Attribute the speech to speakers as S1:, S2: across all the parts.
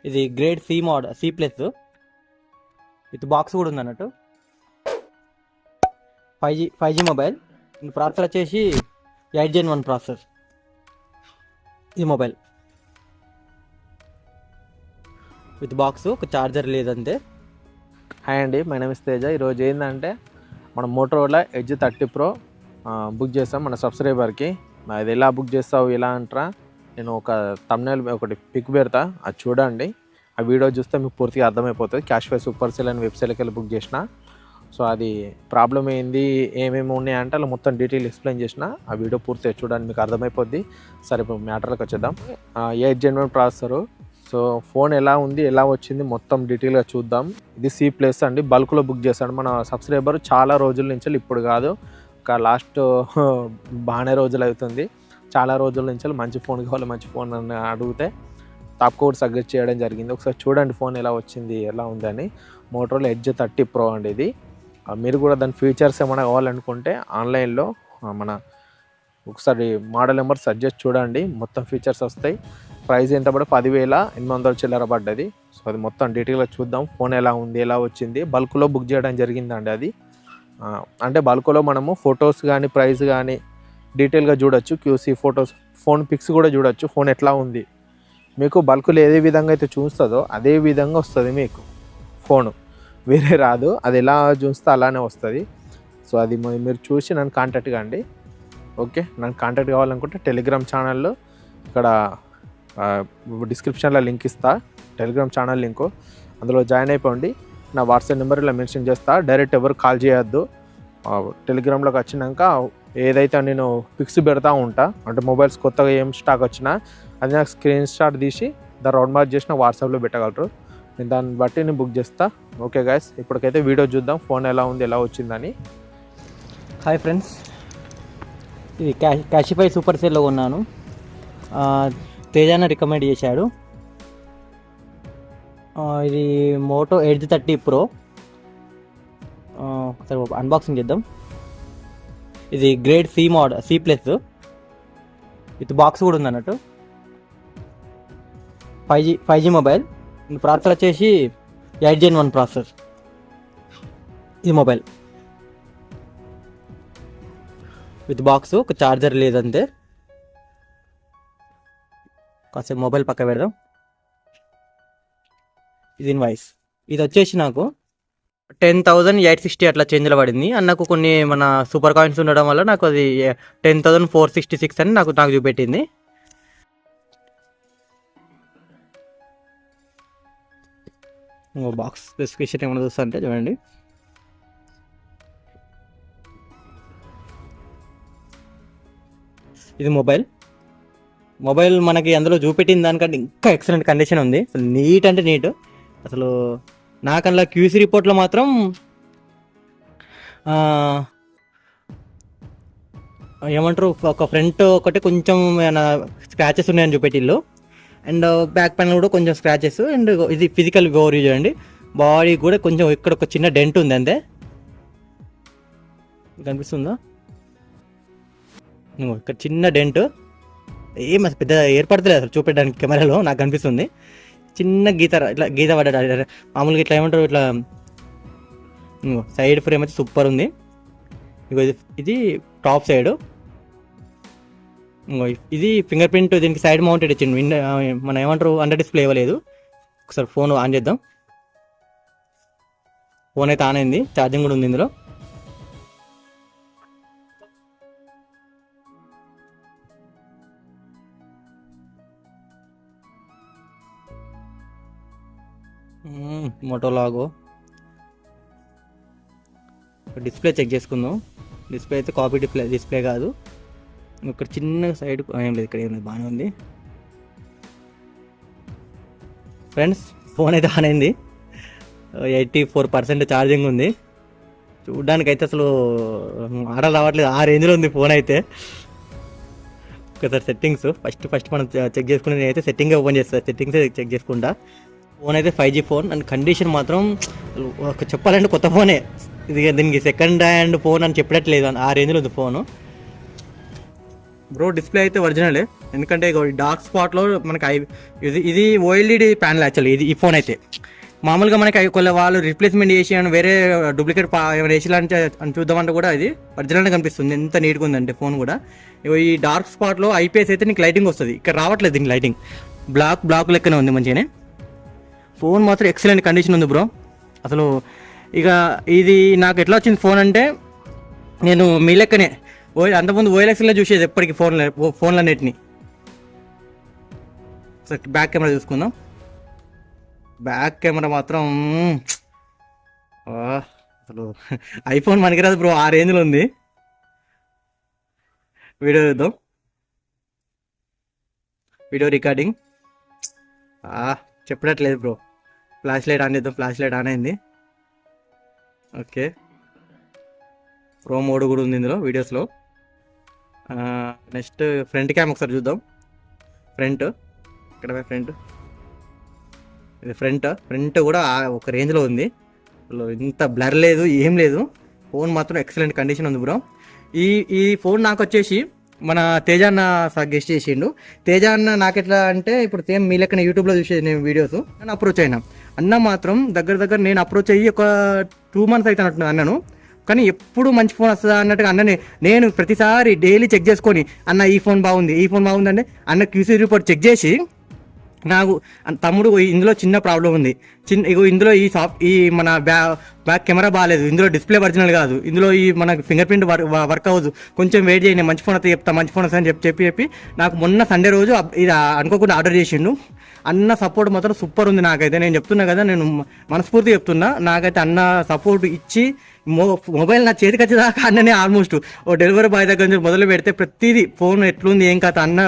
S1: ఇది grade C model, C plus with box కూడా ఉంది అన్నట్టు. 5G mobile. ప్రాసెసర్ వచ్చేసి 8 Gen 1 ప్రాసెసర్. ఈ మొబైల్ విత్ బాక్స్, ఒక చార్జర్ లేదంతే.
S2: హాయ్ అండి, మై నేమ్ ఇస్ తేజ. ఈరోజు ఏంటంటే మనం మోటరోలా ఎడ్జ్ 30 Pro బుక్ చేస్తాం మన సబ్స్క్రైబర్కి. అది ఎలా బుక్ చేస్తావు ఎలా అంటారా, నేను ఒక థంబ్నెయిల్ ఒకటి పిక్ పెడతా, అది చూడండి. ఆ వీడియో చూస్తే మీకు పూర్తిగా అర్థమైపోతుంది. క్యాష్ఫై సూపర్ సేల్ అని వెబ్సైట్కి వెళ్ళి బుక్ చేసిన. సో అది ప్రాబ్లం ఏంది, ఏమేమి ఉన్నాయంటే అలా మొత్తం డీటెయిల్ ఎక్స్ప్లెయిన్ చేసిన. ఆ వీడియో పూర్తిగా చూడండి, మీకు అర్థమైపోద్ది. సరే ఇప్పుడు మ్యాటర్లోకి వచ్చేద్దాం. 8 Gen 1 ప్రాసెసరు. సో ఫోన్ ఎలా ఉంది, ఎలా వచ్చింది మొత్తం డీటెయిల్గా చూద్దాం. ఇది సి ప్లస్ అండి, బల్క్లో బుక్ చేశాడు మన సబ్స్క్రైబర్. చాలా రోజుల నుంచి, ఇప్పుడు కాదు, ఒక లాస్ట్ బాగానే రోజులు అవుతుంది. చాలా రోజుల నుంచి మంచి ఫోన్ కావాలి, మంచి ఫోన్ అని అడిగితే టాప్ కోడ్ సజెస్ట్ చేయడం జరిగింది. ఒకసారి చూడండి ఫోన్ ఎలా వచ్చింది, ఎలా ఉందని. మోటరోలా ఎడ్జ్ 30 Pro అండి ఇది. మీరు కూడా దాని ఫీచర్స్ ఏమైనా కావాలనుకుంటే ఆన్లైన్లో మన ఒకసారి మోడల్ నెంబర్ సజెస్ట్ చూడండి, మొత్తం ఫీచర్స్ వస్తాయి. ప్రైస్ ఎంత పడి 10,800 చిల్లర పడ్డది. సో అది మొత్తం డీటెయిల్గా చూద్దాం. ఫోన్ ఎలా ఉంది, ఎలా వచ్చింది. బల్క్లో బుక్ చేయడం జరిగిందండి అది. అంటే బల్క్లో మనము ఫొటోస్ కానీ ప్రైస్ కానీ డీటెయిల్గా చూడొచ్చు. క్యూసీ ఫొటోస్, ఫోన్ పిక్స్ కూడా చూడొచ్చు. ఫోన్ ఎట్లా ఉంది మీకు బల్క్లో ఏ విధంగా అయితే చూస్తుందో అదే విధంగా వస్తుంది మీకు ఫోను, వేరే రాదు. అది ఎలా చూస్తే అలానే వస్తుంది. సో అది మీరు చూసి నన్ను కాంటాక్ట్ కాండి. ఓకే, నన్ను కాంటాక్ట్ కావాలనుకుంటే టెలిగ్రామ్ ఛానల్లో ఇక్కడ డిస్క్రిప్షన్లో లింక్ ఇస్తా, టెలిగ్రామ్ ఛానల్ లింకు, అందులో జాయిన్ అయిపోండి. నా వాట్సాప్ నెంబర్ ఇలా మెన్షన్ చేస్తా. డైరెక్ట్ ఎవరు కాల్ చేయొద్దు. టెలిగ్రామ్లోకి వచ్చినాక ఏదైతే నేను పిక్స్ పెడతా ఉంటా, అంటే మొబైల్స్ కొత్తగా ఏం స్టాక్ వచ్చినా అది నాకు స్క్రీన్ షాట్ తీసి దాన్ని రౌండ్ మార్క్ చేసి నా వాట్సాప్లో పెట్టగలరు. నేను దాన్ని బట్టి నేను బుక్ చేస్తా. ఓకే గైస్, ఇప్పటికైతే వీడియో చూద్దాం ఫోన్ ఎలా ఉంది, ఎలా వచ్చిందని.
S1: హాయ్ ఫ్రెండ్స్, ఇది క్యాషిఫై సూపర్ సేల్లో కొన్నాను. తేజాన రికమెండ్ చేశాడు. ఇది మోటో ఎడ్జ్ 30 Pro. ఒకసారి అన్బాక్సింగ్ చేద్దాం. ఇది grade C model, C plus with box కూడా ఉంది అన్నట్టు. 5G mobile. ప్రాసెసర్ వచ్చేసి 8 Gen 1 ప్రాసెసర్. ఈ మొబైల్ విత్ బాక్స్, ఒక చార్జర్ లేదంతే. కాసేపు మొబైల్ పక్క పెడదాం. ఇది ఇన్వాయిస్. ఇది వచ్చేసి నాకు 10,860 అట్లా చేంజ్లో పడింది. అండ్ నాకు కొన్ని మన సూపర్ కాయిన్స్ ఉండడం వల్ల నాకు అది 10,466 అని నాకు చూపెట్టింది. బాక్స్ స్పెసిఫికేషన్ ఏమైనా చూస్తా అంటే చూడండి. ఇది మొబైల్ మనకి అందులో చూపెట్టిన దానికంటే ఇంకా ఎక్సలెంట్ కండిషన్ ఉంది. అసలు నీట్ అంటే నీట్. అసలు నాకల్లా క్యూసీ రిపోర్ట్లో మాత్రం ఏమంటారు, ఒక ఫ్రంట్ ఒకటి కొంచెం స్క్రాచెస్ ఉన్నాయని చూపెట్టిల్లు. అండ్ బ్యాక్ పైన కూడా కొంచెం స్క్రాచెస్. అండ్ ఇది ఫిజికల్ ఓవర్ చూడండి. బాడీ కూడా కొంచెం ఇక్కడ ఒక చిన్న డెంట్ ఉంది అంతే. కనిపిస్తుందా? ఇక్కడ చిన్న డెంట్, ఏం అసలు పెద్ద ఏర్పడతలేదు అసలు చూపెట్టడానికి కెమెరాలో. నాకు కనిపిస్తుంది చిన్న గీత పడ్డాడు మామూలుగా. ఇట్లా ఏమంటారు, ఇట్లా సైడ్ ఫ్రేమ్ అయితే సూపర్ ఉంది. ఇది టాప్ సైడ్. ఇది ఫింగర్ ప్రింట్. దీనికి సైడ్ మౌంటెడ్ ఇచ్చింది. మనం ఏమంటారు, అండర్ డిస్ప్లే ఇవ్వలేదు. ఒకసారి ఫోన్ ఆన్ చేద్దాం. ఫోన్ అయితే ఆన్ అయింది, ఛార్జింగ్ కూడా ఉంది ఇందులో. మోటోలాగో డిస్ప్లే చెక్ చేసుకుందాం. డిస్ప్లే అయితే కాపీ డిస్ప్లే కాదు. ఇక్కడ చిన్న సైడ్ ఏం లేదు, ఇక్కడ ఏం లేదు, బాగానే ఉంది. ఫ్రెండ్స్, ఫోన్ అయితే ఆన్ అయింది. 84% ఛార్జింగ్ ఉంది. చూడ్డానికి అయితే అసలు ఆర్డర్ రావట్లేదు, ఆ రేంజ్లో ఉంది ఫోన్ అయితే. ఒకసారి సెట్టింగ్స్ ఫస్ట్ మనం చెక్ చేసుకుని, నేనైతే సెట్టింగ్ ఓపెన్ చేస్తాను. సెట్టింగ్స్ చెక్ చేసుకుంటా. ఫోన్ అయితే 5G ఫోన్. అండ్ కండిషన్ మాత్రం చెప్పాలంటే కొత్త ఫోనే. ఇది దీనికి సెకండ్ హ్యాండ్ ఫోన్ అని చెప్పట్లేదు, ఆ రేంజ్లో ఉంది ఫోను. బ్రో డిస్ప్లే అయితే ఒరిజినలే, ఎందుకంటే డార్క్ స్పాట్లో మనకి ఇది ఓఎల్ఈడి ప్యానల్ యాక్చువల్లీ. ఈ ఫోన్ అయితే మామూలుగా మనకి కొన్ని వాళ్ళు రిప్లేస్మెంట్ చేసి అని వేరే డూప్లికేట్ వేసిలాంటి అని చూద్దామంటే కూడా ఇది ఒరిజినల్గా కనిపిస్తుంది, ఎంత నీట్గా ఉందంటే ఫోన్ కూడా. ఈ డార్క్ స్పాట్లో ఐపీఎస్ అయితే నీకు లైటింగ్ వస్తుంది, ఇక్కడ రావట్లేదు దీనికి లైటింగ్. బ్లాక్ లెక్కనే ఉంది మంచిగానే. ఫోన్ మాత్రం ఎక్సలెంట్ కండిషన్ ఉంది బ్రో. అసలు ఇక ఇది నాకు ఎట్లా వచ్చింది ఫోన్ అంటే, నేను మీ లెక్కనే అంతకుముందు ఓఎల్ఎక్స్లో చూసేది ఎప్పటికీ ఫోన్లన్నిటిని. బ్యాక్ కెమెరా చూసుకుందాం. బ్యాక్ కెమెరా మాత్రం అసలు ఐఫోన్ మనకిరాదు బ్రో, ఆ రేంజ్లో ఉంది. వీడియో చూద్దాం, వీడియో రికార్డింగ్ చెప్పట్లేదు బ్రో. ఫ్లాష్ లైట్ ఆన్ చేద్దాం, ఫ్లాష్ లైట్ ఆన్ అయింది. ఓకే, ప్రో మోడ్ కూడా ఉంది ఇందులో వీడియోస్లో. నెక్స్ట్ ఫ్రంట్ క్యామ్ ఒకసారి చూద్దాం. ఇక్కడ ఫ్రంట్, ఇది ఫ్రంట్ కూడా ఒక రేంజ్లో ఉంది. ఇంత బ్లర్ లేదు, ఏం లేదు. ఫోన్ మాత్రం ఎక్సలెంట్ కండిషన్ ఉంది బ్రో. ఈ ఫోన్ నాకు వచ్చేసి మన తేజ అన్న సజెస్ట్ చేసిండు. తేజ అన్న నాకు ఎట్లా అంటే, ఇప్పుడు సేమ్ మీ లెక్కన యూట్యూబ్లో చూసేది నేను వీడియోస్, నేను అప్రోచ్ అయినా. అన్న మాత్రం దగ్గర నేను అప్రోచ్ అయ్యి ఒక 2 months అయితే అన్నాను, కానీ ఎప్పుడు మంచి ఫోన్ వస్తుందా అన్నట్టుగా అన్నని నేను ప్రతిసారి డైలీ చెక్ చేసుకొని, అన్న ఈ ఫోన్ బాగుంది అంటే అన్న క్యూసీ రిపోర్ట్ చెక్ చేసి, నాకు తమ్ముడు ఇందులో చిన్న ప్రాబ్లం ఉంది, ఇందులో ఈ మన బ్యాక్ కెమెరా బాగాలేదు, ఇందులో డిస్ప్లే ఒరిజినల్ కాదు, ఇందులో ఈ మన ఫింగర్ ప్రింట్ వర్క్ అవ్వదు, కొంచెం వెయిట్ చేయండి, మంచి ఫోన్ అయితే చెప్తా, మంచి ఫోన్ వస్తా అని చెప్పి నాకు మొన్న సండే రోజు ఇది అనుకోకుండా ఆర్డర్ చేసిండు. అన్న సపోర్ట్ మాత్రం సూపర్ ఉంది నాకైతే. నేను చెప్తున్నా కదా, నేను మనస్ఫూర్తి చెప్తున్నా, నాకైతే అన్న సపోర్ట్ ఇచ్చి మొబైల్ నా చేతికి వచ్చేదాకా అన్ననే ఆల్మోస్ట్ ఓ డెలివరీ బాయ్ దగ్గర నుంచి మొదలు పెడితే ప్రతిదీ ఫోన్ ఎట్లుంది ఏం కథ అన్న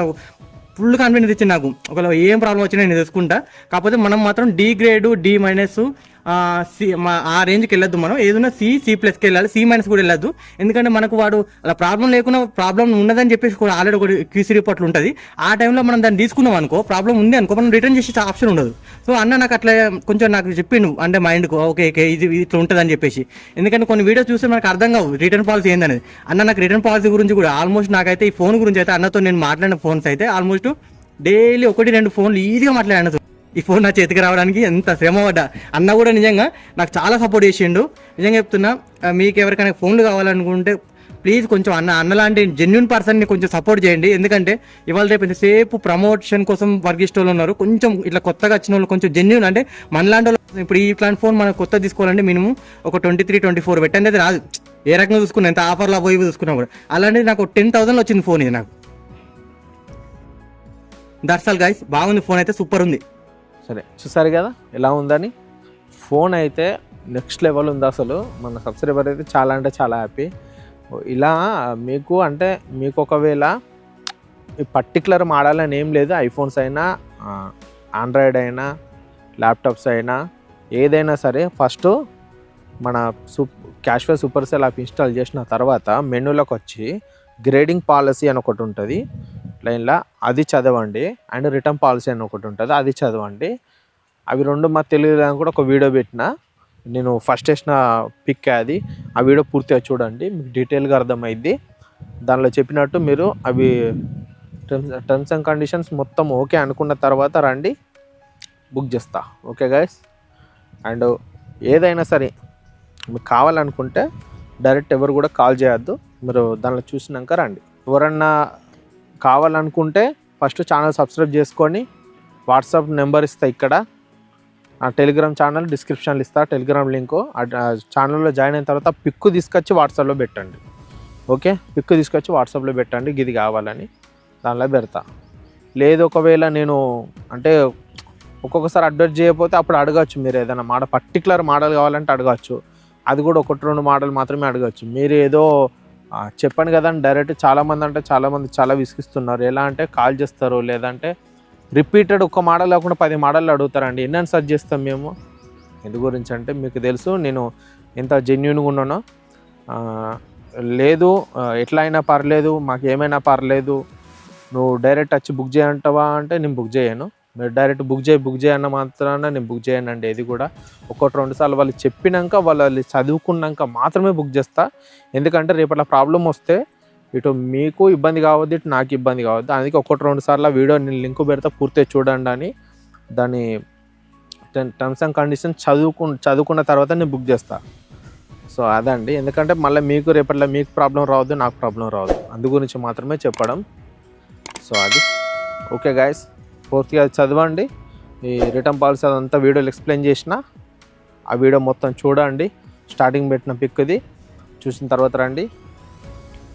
S1: ఫుల్ కాన్ఫిడెన్స్ ఇచ్చింది నాకు. ఒకవేళ ఏం ప్రాబ్లం వచ్చినా నేను తెలుసుకుంటా. కాకపోతే మనం మాత్రం D గ్రేడ్ D- సి ఆ రేంజ్కి వెళ్ళొద్దు. మనం ఏదైనా C++కి వెళ్ళాలి, C- కూడా వెళ్ళొద్దు. ఎందుకంటే మనకు వాడు అలా ప్రాబ్లం లేకుండా ప్రాబ్లం ఉన్నదని చెప్పేసి కూడా ఆల్రెడీ ఒక క్యూసీ రిపోర్ట్లు ఉంటుంది. ఆ టైంలో మనం దాన్ని తీసుకున్నాం అనుకో, ప్రాబ్లం ఉంది అనుకో, మనం రిటర్న్ చేసే ఆప్షన్ ఉండదు. సో అన్న నాకు అట్లా కొంచెం నాకు చెప్పిండు, అంటే మైండ్కు ఓకే ఇది ఇట్లా ఉంటుంది అని చెప్పేసి. ఎందుకంటే కొన్ని వీడియోస్ చూస్తే మనకు అర్థం కావు రిటర్న్ పాలసీ ఏందనేది. అన్న నాకు రిటర్న్ పాలసీ గురించి కూడా ఆల్మోస్ట్ నాకైతే ఈ ఫోన్ గురించి అయితే అన్నతో నేను మాట్లాడిన ఫోన్స్ అయితే ఆల్మోస్ట్ డైలీ 1-2 ఫోన్లు ఈజీగా మాట్లాడాను. ఈ ఫోన్ నా చేతికి రావడానికి ఎంత శ్రమ పడ్డా. అన్న కూడా నిజంగా నాకు చాలా సపోర్ట్ చేసిండు. నిజంగా చెప్తున్నా, మీకు ఎవరికైనా ఫోన్లు కావాలనుకుంటే ప్లీజ్ కొంచెం అన్నలాంటి జెన్యున్ పర్సన్ని కొంచెం సపోర్ట్ చేయండి. ఎందుకంటే ఇవాళ రేపు ఎంతసేపు ప్రమోషన్ కోసం వర్క్ చేసే వాళ్ళు ఉన్నారు. కొంచెం ఇట్లా కొత్తగా వచ్చిన వాళ్ళు కొంచెం జెన్యున్, అంటే మనలాంటి వాళ్ళు ఇప్పుడు ఇట్లాంటి ఫోన్ మనం కొత్త తీసుకోవాలంటే మినిమం ఒక 23-24 పెట్టండి, అది రాదు. ఏ రకంగా చూసుకున్నా, ఎంత ఆఫర్లో పోయి చూసుకున్నా కూడా. అలాంటిది నాకు 10,000 వచ్చింది ఫోన్ ఇది నాకు. దర్శల్ గైస్, బాగుంది ఫోన్ అయితే, సూపర్ ఉంది.
S2: సరే, చూసారు కదా ఎలా ఉందని. ఫోన్ అయితే నెక్స్ట్ లెవెల్ ఉంది అసలు. మన సబ్స్క్రైబర్ అయితే చాలా అంటే చాలా హ్యాపీ. ఇలా మీకు అంటే మీకు ఒకవేళ ఈ పర్టికులర్ మోడల్ అని ఏం లేదు, ఐఫోన్స్ అయినా ఆండ్రాయిడ్ అయినా ల్యాప్టాప్స్ అయినా ఏదైనా సరే, ఫస్ట్ మన క్యాష్వే సూపర్ సెల్ యాప్ ఇన్స్టాల్ చేసిన తర్వాత మెనూలోకి వచ్చి గ్రేడింగ్ పాలసీ అని ఒకటి ఉంటుంది లైన్లో, అది చదవండి. అండ్ రిటర్న్ పాలసీ అని ఒకటి ఉంటుంది, అది చదవండి. అవి రెండు మా తెలుగులో కూడా ఒక వీడియో పెట్టిన, నేను ఫస్ట్ వేసిన పిక్ అది. ఆ వీడియో పూర్తిగా చూడండి, మీకు డీటెయిల్గా అర్థమైద్ది. దానిలో చెప్పినట్టు మీరు అవి టర్మ్స్ అండ్ కండిషన్స్ మొత్తం ఓకే అనుకున్న తర్వాత రండి, బుక్ చేస్తా. Okay guys. అండ్ ఏదైనా సరే మీకు కావాలనుకుంటే డైరెక్ట్ ఎవరు కూడా కాల్ చేయొద్దు, మీరు దానిలో చూసినాక రండి. ఎవరన్నా కావాలనుకుంటే ఫస్ట్ ఛానల్ సబ్స్క్రైబ్ చేసుకొని, వాట్సాప్ నెంబర్ ఇస్తా ఇక్కడ, ఆ టెలిగ్రామ్ ఛానల్ డిస్క్రిప్షన్లో ఇస్తా, టెలిగ్రామ్ లింకు. ఛానల్లో జాయిన్ అయిన తర్వాత పిక్కు తీసుకొచ్చి వాట్సాప్లో పెట్టండి. ఓకే, పిక్కు తీసుకొచ్చి వాట్సాప్లో పెట్టండి, ఇది కావాలని దానిలో పెడతా. లేదు ఒకవేళ నేను అంటే ఒక్కొక్కసారి అప్డేట్ చేయకపోతే అప్పుడు అడగచ్చు, మీరు ఏదైనా పర్టికులర్ మోడల్ కావాలంటే అడగచ్చు. అది కూడా 1-2 మోడల్ మాత్రమే అడగచ్చు. మీరు ఏదో చెప్పండి కదా అని డైరెక్ట్ చాలామంది చాలా విసిగిస్తున్నారు. ఎలా అంటే కాల్ చేస్తారు, లేదంటే రిపీటెడ్ ఒక్క మోడల్ కాకుండా 10 మోడల్ అడుగుతారండి. ఎన్నని సర్చ్ చేస్తాం మేము. ఎందు గురించి అంటే మీకు తెలుసు నేను ఎంత జెన్యున్గా ఉన్నానో. లేదు ఎట్లా అయినా పర్లేదు, మాకు ఏమైనా పర్లేదు, నువ్వు డైరెక్ట్ వచ్చి బుక్ చేయంటావా అంటే నేను బుక్ చేయను. మీరు డైరెక్ట్ బుక్ చేయన్న మాత్రాన నేను బుక్ చేయనండి. ఇది కూడా 1-2 సార్లు వాళ్ళు చెప్పినాక, వాళ్ళు చదువుకున్నాక మాత్రమే బుక్ చేస్తా. ఎందుకంటే రేపట్ల ప్రాబ్లం వస్తే ఇటు మీకు ఇబ్బంది కావద్దు, ఇటు నాకు ఇబ్బంది కావద్దు. అందుకే 1-2 సార్లు వీడియో నేను లింక్ పెడతా, పూర్తిగా చూడండి అని. దాని టర్మ్స్ అండ్ కండిషన్ చదువుకున్న తర్వాత నేను బుక్ చేస్తాను. సో అదండి, ఎందుకంటే మళ్ళీ మీకు రేపట్లో మీకు ప్రాబ్లం రావద్దు, నాకు ప్రాబ్లం రావద్దు, అందు గురించి మాత్రమే చెప్పడం. సో అది ఓకే గాయస్, పూర్తిగా చదవండి. ఈ రిటర్న్ పాలసీ అదంతా వీడియోలో ఎక్స్ప్లెయిన్ చేసిన, ఆ వీడియో మొత్తం చూడండి. స్టార్టింగ్ పెట్టిన పిక్ది చూసిన తర్వాత రండి.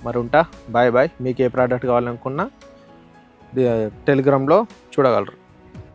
S2: మరి ఉంటా, బాయ్ బాయ్. మీకు ఏ ప్రోడక్ట్ కావాలనుకున్నా టెలిగ్రామ్లో చూడగలరు.